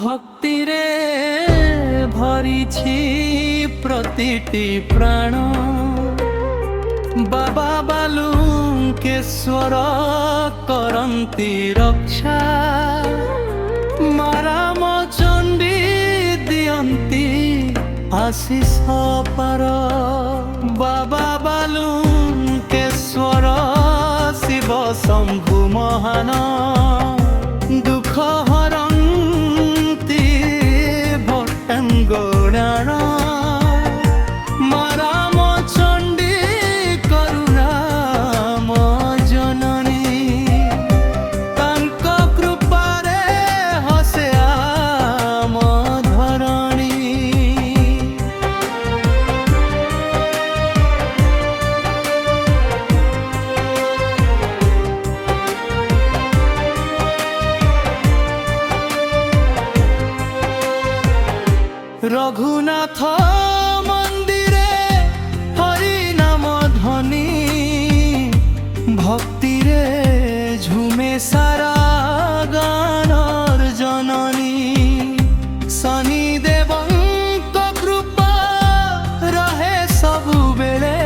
ভক্তিরে ভরিছি প্রতিটি প্রাণ বাবা বালুঙ্କେশ্বর করন্তি রক্ষা মারাম চଣ୍ଡୀ দিଅନ୍ତି আশিষ পার বাবা বালুঙ্କେশ্বর শিব শম্ভু মহান দুঃখ হরন্তি ভক্তাঙ্গণাণ মারাম চণ্ডী করুণাম জননী ତାଙ୍କ କୃପାରେ ହସେ ଆମ ଧରଣୀ। রঘুনাথ মন্দিরে হরি নাম ধ্বনি ভক্তিরে ঝুমে সারা গানর জননী শনি দেবଙ୍କ কৃপা রহে ସବୁବେଳେ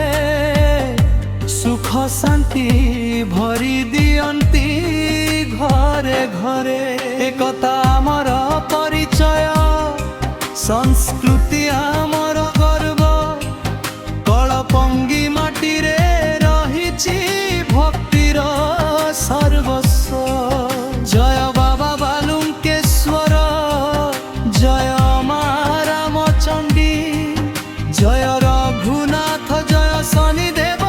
সুখ শান্তি ভরি দিଅନ୍ତି ঘরে ঘরে একতা আমার পরিচয় সংস্কৃতি আমার গর্ব কলপঙ্গি মাটিরে রহিছি ভক্তির সর্বস্ব জয় বাবা বালুঙ্কেশ্বর জয় মা রামচণ্ডী জয় রঘুনাথ জয় শনিদেব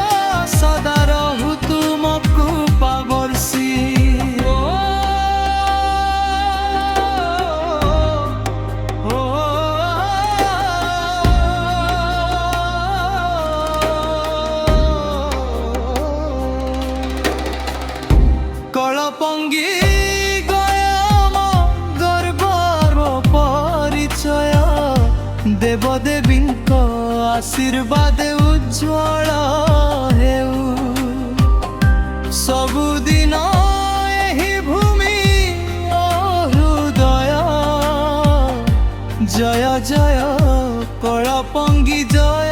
সদা রহু তুম কৃপা বর্ষি। কলপঙ্গি গয়ম গর্বর পরিচয় দেবদেবীଙ୍କ আশীর্বাদ উজ্জ্বল হেউ ସବୁଦିନ ଏହି ଭୂମି ଓ ହୃଦୟ ଜୟ ଜୟ କଳପଙ୍ଗି ଜୟ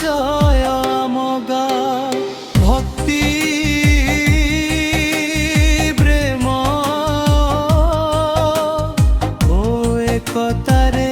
ଜୟ ଆମ ଗାଁ ଭକ୍ତି প্রেম ও একতারে